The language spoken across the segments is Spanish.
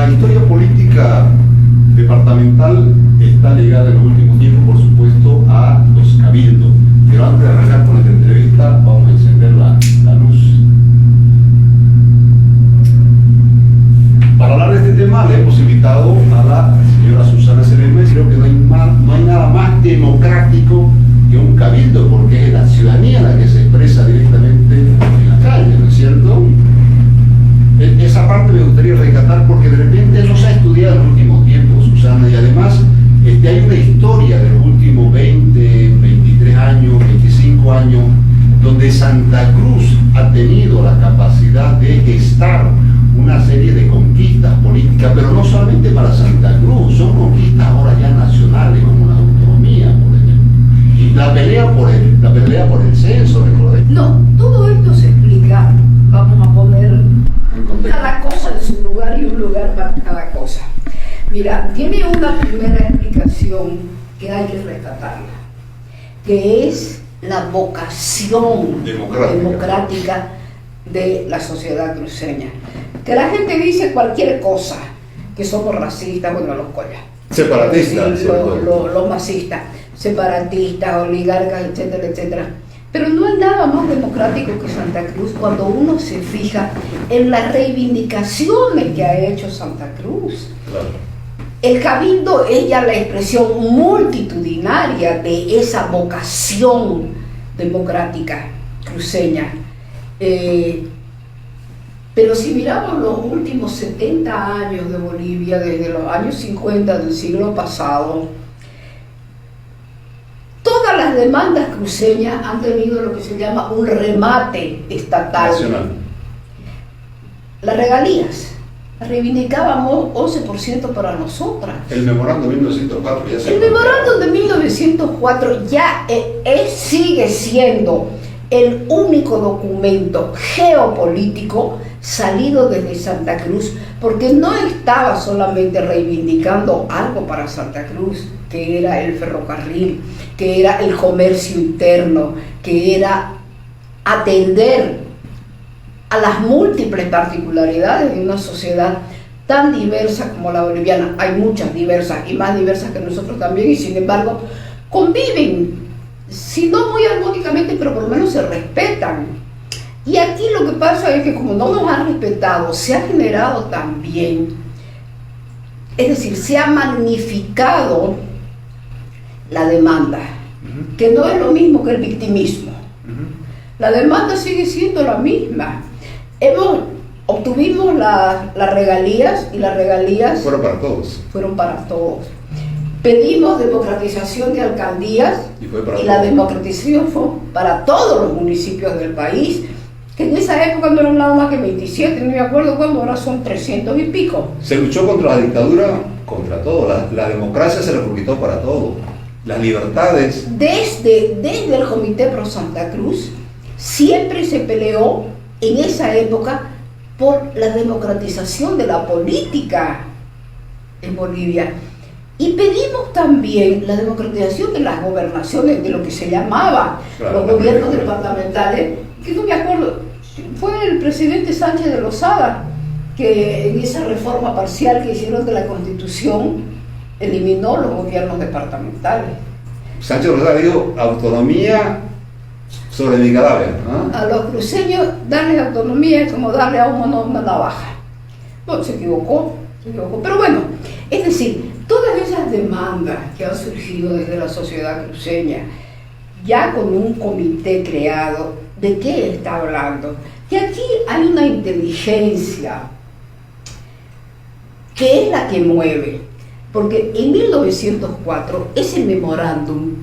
La historia política departamental está ligada en los últimos tiempos, por supuesto, a los cabildos. Pero antes de arrancar con esta entrevista, vamos a encender la luz. Para hablar de este tema, le hemos invitado a la señora Susana Celedón. Creo que no hay nada más democrático que un cabildo, porque es la ciudadanía la que se expresa directamente en la calle, ¿no es cierto? Esa parte me gustaría rescatar porque de repente no se ha estudiado en los últimos tiempos, Susana, y además hay una historia de los últimos 20, 23 años, 25 años, donde Santa Cruz ha tenido la capacidad de gestar una serie de conquistas políticas, pero no solamente para Santa Cruz, son conquistas ahora ya nacionales, como la autonomía, por ejemplo, y la pelea por el censo, recordé. No, todo esto se explica, vamos a poner cada cosa en su lugar y un lugar para cada cosa. Mira, tiene una primera explicación que hay que rescatarla, que es la vocación democrática de la sociedad cruceña. Que la gente dice cualquier cosa, que somos racistas, bueno, los collas, separatistas, los masistas, separatistas, oligarcas, etcétera, etcétera. Pero no hay nada más democrático que Santa Cruz cuando uno se fija en las reivindicaciones que ha hecho Santa Cruz. Claro. El cabildo es ya la expresión multitudinaria de esa vocación democrática cruceña. Pero si miramos los últimos 70 años de Bolivia, desde los años 50 del siglo pasado, todas las demandas cruceñas han tenido lo que se llama un remate estatal. Nacional. Las regalías. Reivindicábamos 11% para nosotras. El memorándum de 1904 ya se... El memorándum de 1904 ya sigue siendo el único documento geopolítico salido desde Santa Cruz, porque no estaba solamente reivindicando algo para Santa Cruz, que era el ferrocarril, que era el comercio interno, que era atender a las múltiples particularidades de una sociedad tan diversa como la boliviana. Hay muchas diversas y más diversas que nosotros también, y sin embargo conviven, si no muy armónicamente, pero por lo menos se respetan. Y aquí lo que pasa es que como no nos han respetado, se ha generado también, es decir, se ha magnificado la demanda, que no es lo mismo que el victimismo. La demanda sigue siendo la misma. Obtuvimos las regalías, y las regalías fueron para todos. Pedimos democratización de alcaldías y la democratización fue para todos los municipios del país, que en esa época no eran nada más que 27, no me acuerdo cuándo, ahora son 300 y pico. Se luchó contra la dictadura, contra todo, la democracia se reconquistó para todo, las libertades. Desde el Comité Pro Santa Cruz siempre se peleó en esa época por la democratización de la política en Bolivia. Y pedimos también la democratización de las gobernaciones, de lo que se llamaba los gobiernos departamentales, que no me acuerdo, fue el presidente Sánchez de Lozada, que en esa reforma parcial que hicieron de la Constitución, eliminó los gobiernos departamentales. Sánchez de Lozada dijo autonomía sobre mi cadáver, ¿no? A los cruceños darles autonomía es como darle a un mono una navaja. No, se equivocó. Pero bueno, es decir, todas esas demandas que han surgido desde la sociedad cruceña, ya con un comité creado, ¿de qué está hablando? Que aquí hay una inteligencia que es la que mueve, porque en 1904 ese memorándum,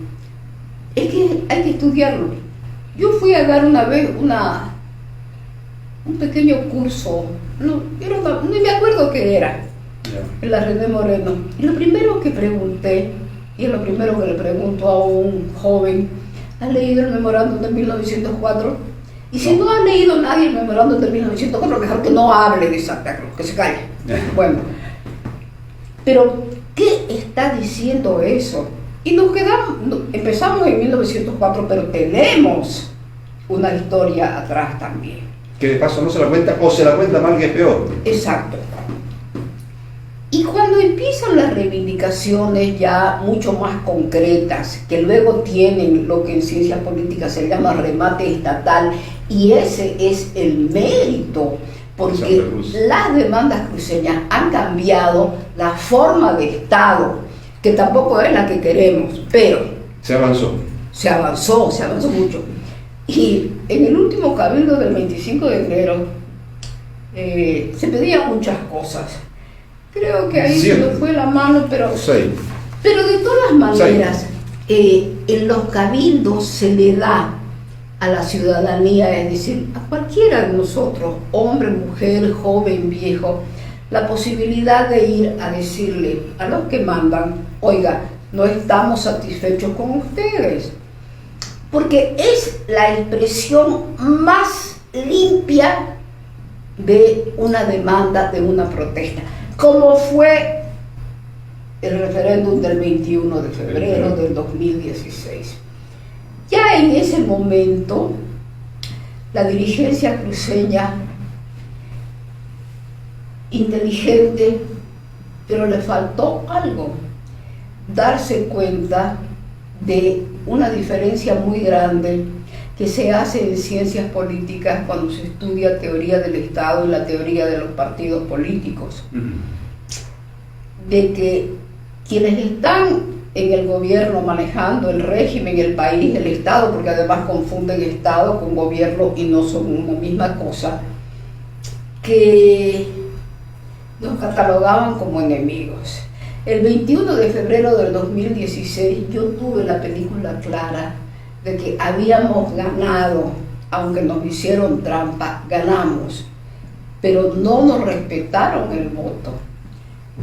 es que hay que estudiarlo. Yo fui a dar una vez un pequeño curso, no me acuerdo qué era, en la René Moreno. Y lo primero que pregunté, y es lo primero que le pregunto a un joven, ¿has leído el memorándum de 1904? Y si no ha leído nadie el memorándum de 1904, mejor que no hable de Santa Cruz, que se calle. Bueno, pero ¿qué está diciendo eso? Y nos quedamos, empezamos en 1904, pero tenemos una historia atrás también. Que de paso no se la cuenta, o se la cuenta mal, que es peor. Exacto. Y cuando empiezan las reivindicaciones ya mucho más concretas, que luego tienen lo que en ciencias políticas se llama remate estatal, y ese es el mérito, porque las demandas cruceñas han cambiado la forma de Estado, que tampoco es la que queremos, pero se avanzó. Se avanzó mucho. Y en el último cabildo del 25 de enero se pedían muchas cosas. Creo que ahí se me fue la mano, pero de todas maneras, en los cabildos se le da a la ciudadanía, es decir, a cualquiera de nosotros, hombre, mujer, joven, viejo, la posibilidad de ir a decirle a los que mandan, oiga, no estamos satisfechos con ustedes, porque es la expresión más limpia de una demanda, de una protesta, como fue el referéndum del 21 de febrero del 2016. Ya en ese momento, la dirigencia cruceña, inteligente, pero le faltó algo, darse cuenta de una diferencia muy grande que se hace en ciencias políticas cuando se estudia teoría del Estado y la teoría de los partidos políticos. De que quienes están en el gobierno manejando el régimen, el país, el Estado, porque además confunden Estado con gobierno y no son una misma cosa, que nos catalogaban como enemigos. El 21 de febrero del 2016 yo tuve la película clara de que habíamos ganado, aunque nos hicieron trampa, ganamos, pero no nos respetaron el voto,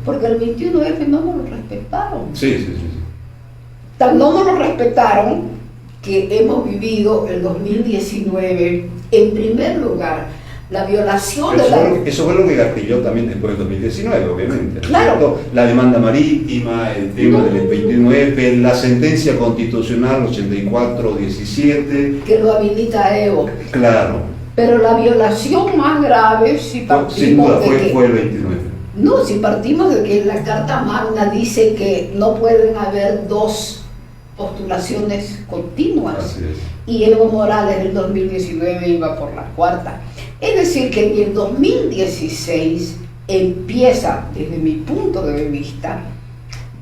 porque el 21F no nos lo respetaron. Sí. Tan no nos lo respetaron que hemos vivido el 2019 en primer lugar la violación de la... Eso fue lo que gatilló también después del 2019, obviamente. Claro. La demanda marítima, el tema del 29F, la sentencia constitucional 84-17. Que lo habilita a Evo. Claro. Pero la violación más grave, si partimos sin duda, de fue el 29. No, si partimos de que la Carta Magna dice que no pueden haber dos postulaciones continuas. Así es. Y Evo Morales en el 2019 iba por la cuarta. Es decir, que en el 2016 empieza, desde mi punto de vista,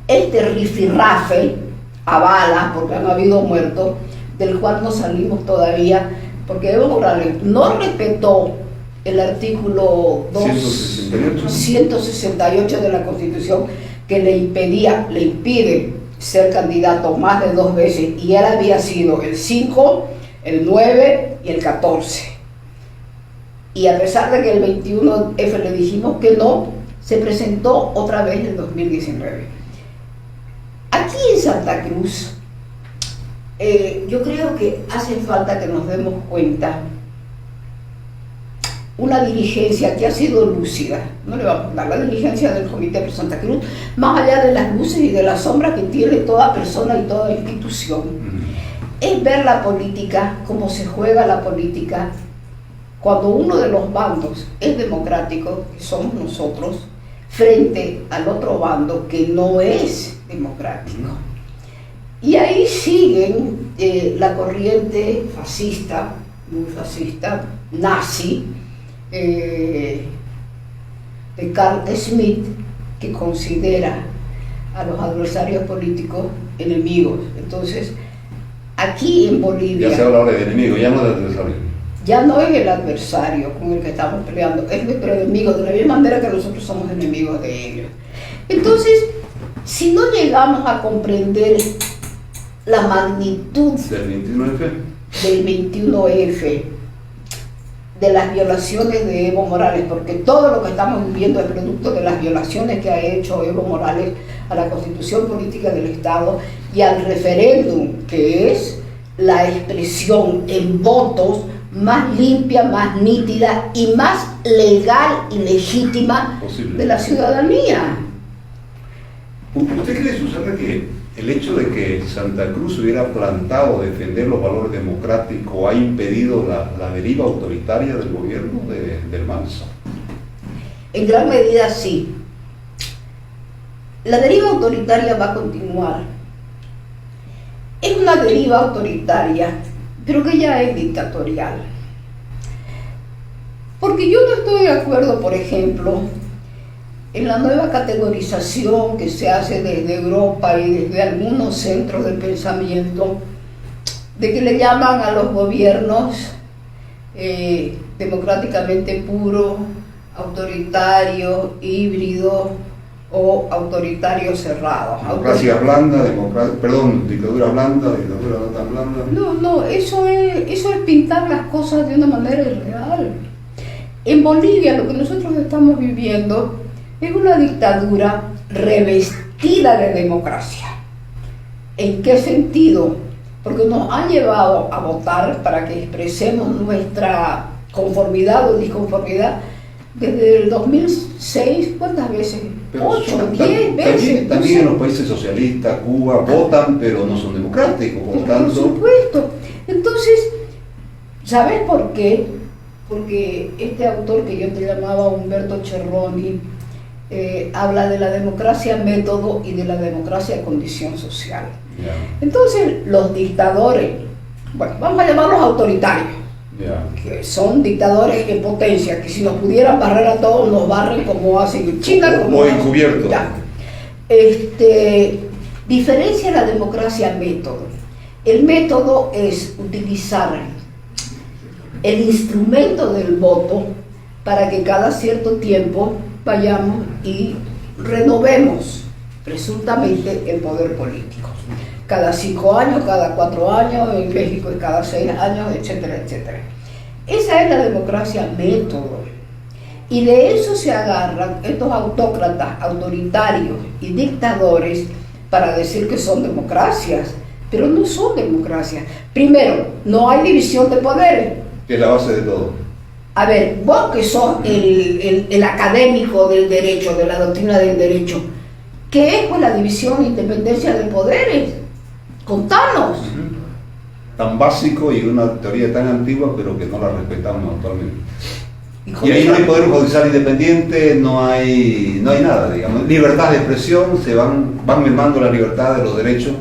este rifirrafe a bala, porque han habido muertos, del cual no salimos todavía, porque Evo Morales no respetó el artículo 168 de la Constitución, que le impide ser candidato más de 2 veces, y él había sido el 5, el 9 y el 14. Y a pesar de que el 21F le dijimos que no, se presentó otra vez en 2019. Aquí en Santa Cruz, yo creo que hace falta que nos demos cuenta, una dirigencia que ha sido lúcida, no le vamos a dar la dirigencia del Comité por Santa Cruz, más allá de las luces y de las sombras que tiene toda persona y toda institución, es ver la política, cómo se juega la política, cuando uno de los bandos es democrático, que somos nosotros, frente al otro bando que no es democrático. Y ahí siguen la corriente fascista, muy fascista, nazi, de Carl Schmitt, que considera a los adversarios políticos enemigos. Entonces, aquí en Bolivia... Ya se habla ahora de enemigo, ya no de adversario. Ya no es el adversario con el que estamos peleando, es nuestro enemigo, de la misma manera que nosotros somos enemigos de ellos. Entonces, si no llegamos a comprender la magnitud del 21F, de las violaciones de Evo Morales, porque todo lo que estamos viviendo es producto de las violaciones que ha hecho Evo Morales a la Constitución Política del Estado y al referéndum, que es la expresión en votos más limpia, más nítida y más legal y legítima de la ciudadanía. ¿Usted cree, Susana, que el hecho de que Santa Cruz hubiera plantado defender los valores democráticos ha impedido la deriva autoritaria del gobierno del Manso? En gran medida sí. la deriva autoritaria va a continuar. Es una deriva autoritaria, pero que ya es dictatorial. Porque yo no estoy de acuerdo, por ejemplo, en la nueva categorización que se hace desde Europa y desde algunos centros de pensamiento, de que le llaman a los gobiernos democráticamente puro, autoritario, híbrido o autoritario cerrado. Democracia blanda, dictadura blanda, dictadura no tan blanda. No, eso es pintar las cosas de una manera irreal. En Bolivia lo que nosotros estamos viviendo es una dictadura revestida de democracia. ¿En qué sentido? Porque nos han llevado a votar para que expresemos nuestra conformidad o disconformidad desde el 2006, ¿cuántas veces? 8, 10 veces. También en los países socialistas, Cuba, votan, pero no son democráticos, por tanto. Por supuesto. Entonces, ¿sabes por qué? Porque este autor que yo te llamaba Humberto Cerroni habla de la democracia método y de la democracia condición social. Yeah. Entonces, los dictadores, bueno, vamos a llamarlos autoritarios, que son dictadores en potencia, que si nos pudieran barrer a todos, nos barren como hacen en China. Como encubierto. Diferencia la democracia método. El método es utilizar el instrumento del voto para que cada cierto tiempo vayamos y renovemos presuntamente el poder político. Cada 5 años, cada 4 años, en México es cada 6 años, etcétera, etcétera. Esa es la democracia método. Y de eso se agarran estos autócratas, autoritarios y dictadores para decir que son democracias, pero no son democracias. Primero, no hay división de poderes. Que es la base de todo. A ver, vos que sos el académico del derecho, de la doctrina del derecho, ¿qué es pues la división e independencia de poderes? Contanos. Tan básico y una teoría tan antigua, pero que no la respetamos actualmente. Y ahí no hay poder judicial independiente, no hay nada, digamos. Libertad de expresión, van mermando la libertad de los derechos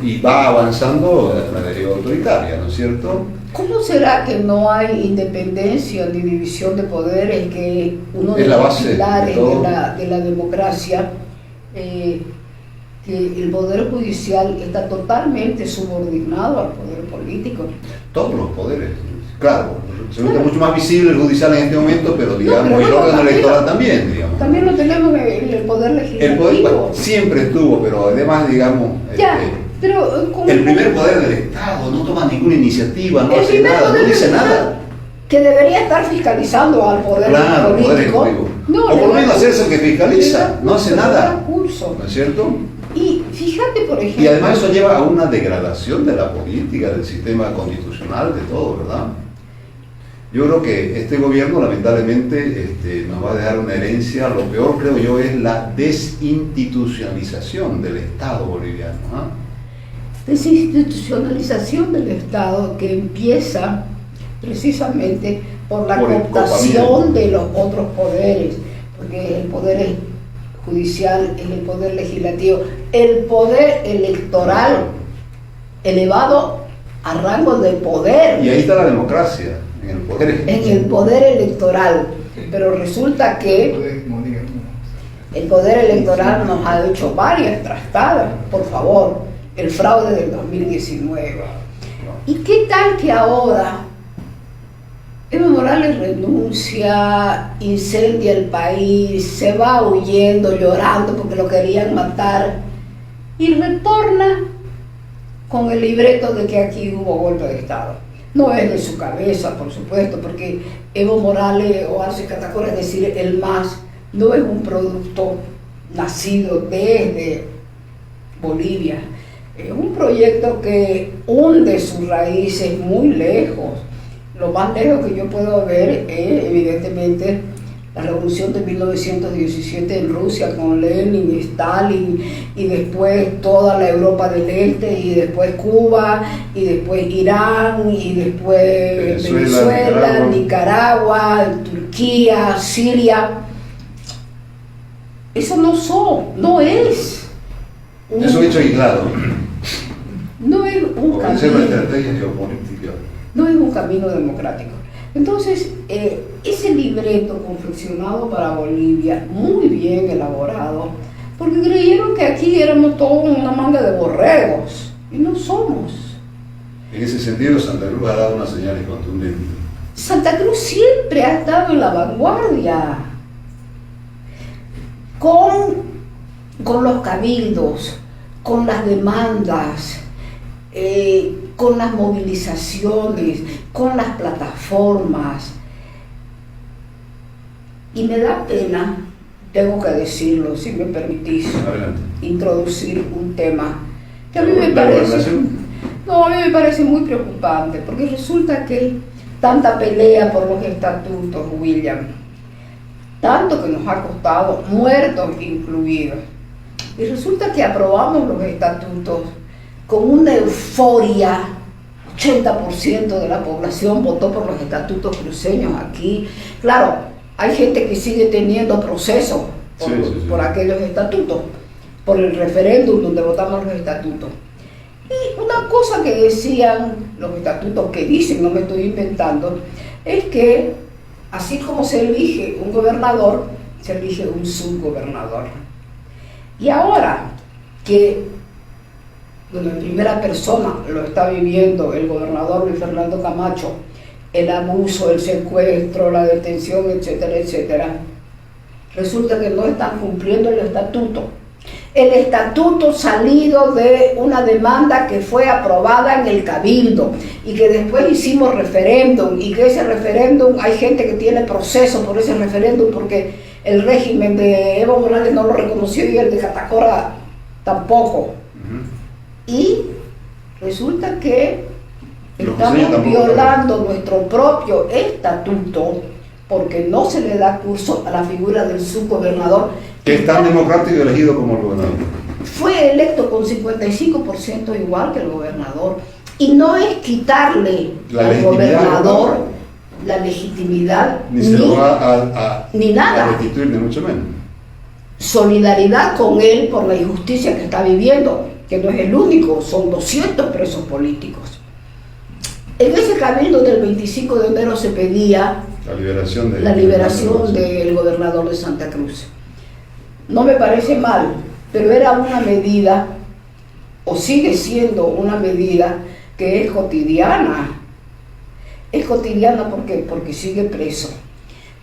y va avanzando la deriva autoritaria, ¿no es cierto? ¿Cómo será que no hay independencia ni división de poderes, que uno de los pilares de la democracia, que el poder judicial está totalmente subordinado al poder político? Todos los poderes, claro. Se vuelve mucho más visible el judicial en este momento, pero digamos el órgano electoral también, digamos. También lo tenemos el poder legislativo. El poder, bueno, siempre estuvo, pero además, digamos, pero el primer poder del Estado no toma ninguna iniciativa, no hace nada, no dice nada. Que debería estar fiscalizando al poder político. O por lo menos hacerse el que fiscaliza, no hace nada. ¿No es cierto? Y fíjate, por ejemplo. Y además eso lleva a una degradación de la política, del sistema constitucional, de todo, ¿verdad? Yo creo que este gobierno lamentablemente nos va a dejar una herencia. Lo peor, creo yo, es la desinstitucionalización del Estado boliviano, ¿no? Desinstitucionalización del Estado que empieza precisamente por la cooptación de los otros poderes, porque el poder judicial es el poder legislativo, el poder electoral elevado a rango de poder. Y ahí está la democracia, en el poder electoral. Pero resulta que el poder electoral nos ha hecho varias trastadas, por favor. El fraude del 2019. ¿Y qué tal que ahora Evo Morales renuncia, incendia el país, se va huyendo, llorando porque lo querían matar y retorna con el libreto de que aquí hubo golpe de Estado? No es de su cabeza, por supuesto, porque Evo Morales o Arce Catacora, es decir, el MAS, no es un producto nacido desde Bolivia. Es un proyecto que hunde sus raíces muy lejos. Lo más lejos que yo puedo ver es, evidentemente, la revolución de 1917 en Rusia con Lenin, Stalin, y después toda la Europa del Este, y después Cuba, y después Irán, y después Venezuela, Nicaragua, Turquía, Siria. Eso no es. Eso hecho aislado. No es un Obedecer la camino. estrategia geopolítica. No es un camino democrático. Entonces, ese libreto confeccionado para Bolivia, muy bien elaborado, porque creyeron que aquí éramos todos una manga de borregos, y no somos. En ese sentido, Santa Cruz ha dado unas señales contundentes. Santa Cruz siempre ha estado en la vanguardia, con los cabildos, con las demandas, con las movilizaciones, con las plataformas. Y me da pena, tengo que decirlo, si me permitís, Adelante. introducir un tema que a mí ¿La me parece, gobernación? no, a mí me parece muy preocupante, porque resulta que tanta pelea por los estatutos, William, tanto que nos ha costado, muertos incluidos, y resulta que aprobamos los estatutos con una euforia. 80% de la población votó por los estatutos cruceños aquí. Claro, hay gente que sigue teniendo proceso por aquellos estatutos, por el referéndum donde votamos los estatutos. Y una cosa que decían los estatutos, que dicen, no me estoy inventando, es que así como se elige un gobernador, se elige un subgobernador. Y ahora que en primera persona lo está viviendo el gobernador Luis Fernando Camacho, el abuso, el secuestro, la detención, etcétera, etcétera, resulta que no están cumpliendo el estatuto. El estatuto salido de una demanda que fue aprobada en el Cabildo y que después hicimos referéndum, y que ese referéndum hay gente que tiene proceso por ese referéndum porque el régimen de Evo Morales no lo reconoció y el de Catacora tampoco. Y resulta que estamos violando nuestro propio estatuto porque no se le da curso a la figura del subgobernador, Que es tan democrático y elegido como el gobernador. fue electo con 55% igual que el gobernador, y no es quitarle al gobernador la legitimidad ni se lo va ni nada. a restituir, ni mucho menos. Solidaridad con él por la injusticia que está viviendo, que no es el único, son 200 presos políticos. En ese cabildo del 25 de enero se pedía la liberación del gobernador de Santa Cruz. No me parece mal, pero era una medida, o sigue siendo una medida, que es cotidiana. Es cotidiana porque sigue preso.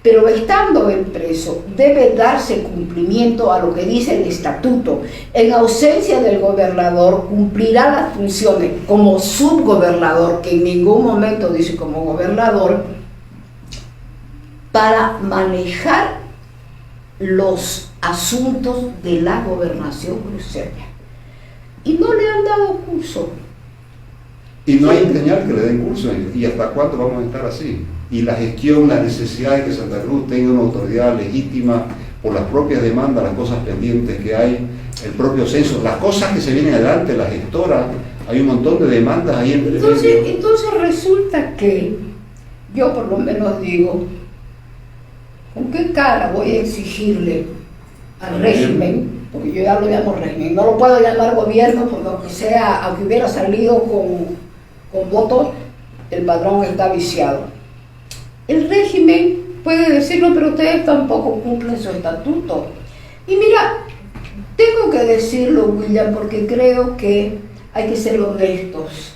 Pero estando el preso, debe darse cumplimiento a lo que dice el estatuto. En ausencia del gobernador, cumplirá las funciones como subgobernador, que en ningún momento dice como gobernador, para manejar los asuntos de la gobernación cruceña. Y no le han dado curso. Y no hay señal que le den curso. ¿Y hasta cuándo vamos a estar así? Y la gestión, la necesidad de que Santa Cruz tenga una autoridad legítima por las propias demandas, las cosas pendientes que hay, el propio censo, las cosas que se vienen adelante, la gestora, hay un montón de demandas ahí en entonces resulta que yo por lo menos digo, ¿con qué cara voy a exigirle al régimen? Porque yo ya lo llamo régimen, no lo puedo llamar gobierno porque aunque hubiera salido con votos, el padrón está viciado. El régimen puede decirlo, pero ustedes tampoco cumplen su estatuto. Y mira, tengo que decirlo, William, porque creo que hay que ser honestos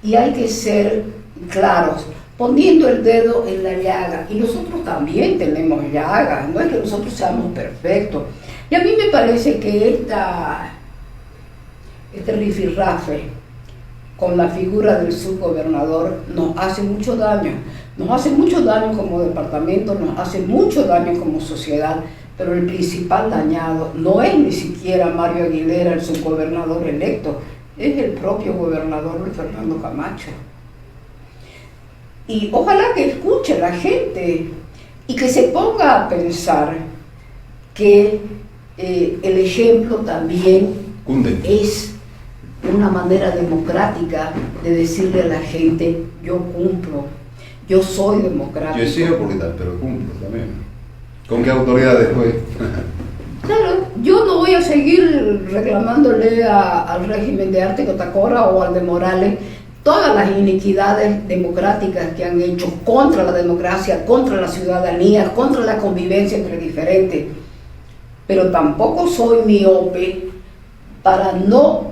y hay que ser claros, poniendo el dedo en la llaga. Y nosotros también tenemos llagas, no es que nosotros seamos perfectos. Y a mí me parece que este rifirrafe con la figura del subgobernador nos hace mucho daño. Nos hace mucho daño como departamento, nos hace mucho daño como sociedad, pero el principal dañado no es ni siquiera Mario Aguilera, el subgobernador electo, es el propio gobernador Luis Fernando Camacho. Y ojalá que escuche la gente y que se ponga a pensar que el ejemplo también es una manera democrática de decirle a la gente, yo cumplo, yo soy democrático. Yo exijo porque tal, pero cumplo también. ¿Con qué autoridad después? Claro, yo no voy a seguir reclamándole al régimen de Arte Cotacora o al de Morales todas las iniquidades democráticas que han hecho contra la democracia, contra la ciudadanía, contra la convivencia entre diferentes. Pero tampoco soy miope para no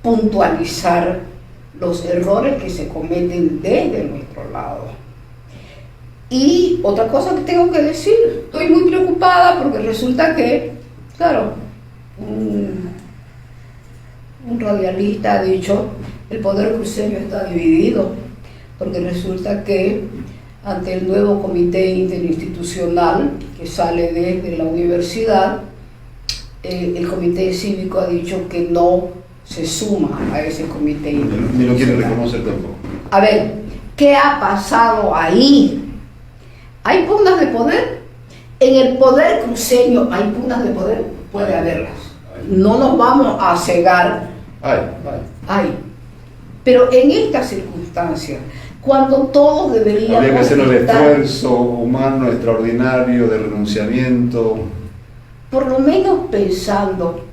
puntualizar los errores que se cometen desde nuestro lado. Y otra cosa que tengo que decir, estoy muy preocupada porque resulta que, claro, un radialista ha dicho, el poder cruceño está dividido, porque resulta que ante el nuevo comité interinstitucional que sale desde la universidad, el comité cívico ha dicho que no se suma a ese comité interinstitucional. Ni lo quiere reconocer tampoco. A ver, ¿qué ha pasado ahí? ¿Hay pugnas de poder? En el poder cruceño hay pugnas de poder, puede haberlas. No nos vamos a cegar. Hay. Pero en estas circunstancias, cuando todos deberíamos habría que hacer el estar, esfuerzo humano extraordinario de renunciamiento. por lo menos pensando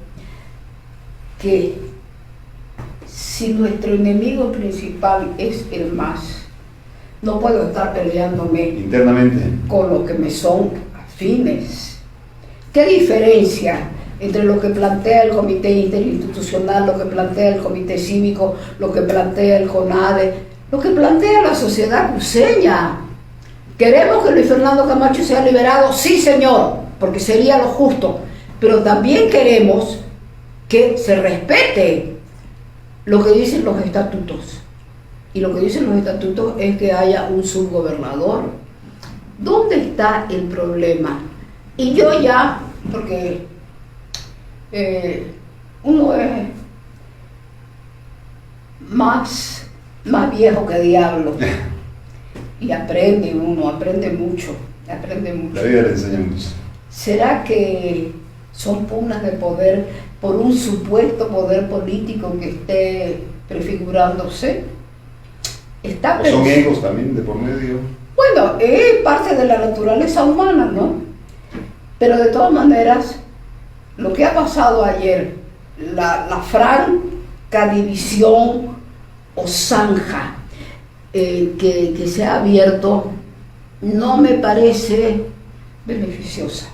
que si nuestro enemigo principal es el MAS, no puedo estar peleándome Internamente. con los que me son afines. ¿Qué diferencia entre lo que plantea el Comité Interinstitucional, lo que plantea el Comité Cívico, lo que plantea el CONADE, lo que plantea la sociedad cruceña? ¿Queremos que Luis Fernando Camacho sea liberado? Sí, señor, porque sería lo justo, pero también queremos que se respete lo que dicen los estatutos. Y lo que dicen los estatutos es que haya un subgobernador. ¿Dónde está el problema? Y yo ya, porque uno es más viejo que diablo, y aprende mucho. La vida le enseña mucho. ¿Será que son pugnas de poder por un supuesto poder político que esté prefigurándose? ¿O son egos también de por medio? Bueno, es parte de la naturaleza humana, ¿no? Pero de todas maneras, lo que ha pasado ayer, la franca división o zanja que se ha abierto, no me parece beneficiosa.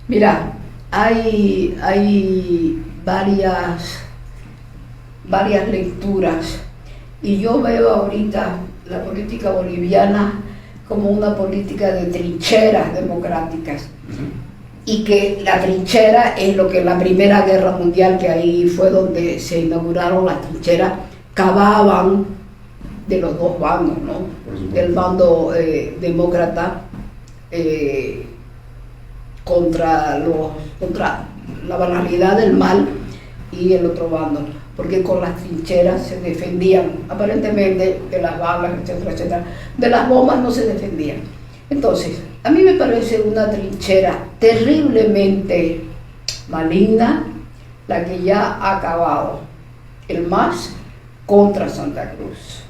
Mira, hay varias lecturas, y yo veo ahorita la política boliviana como una política de trincheras democráticas. Y que la trinchera es lo que en la Primera Guerra Mundial, que ahí fue donde se inauguraron las trincheras, cavaban de los dos bandos, ¿no? Del bando demócrata contra la banalidad del mal, y el otro bando, porque con las trincheras se defendían aparentemente de las balas, etcétera, etcétera. De las bombas no se defendían. Entonces, a mí me parece una trinchera terriblemente maligna la que ya ha acabado el MAS contra Santa Cruz.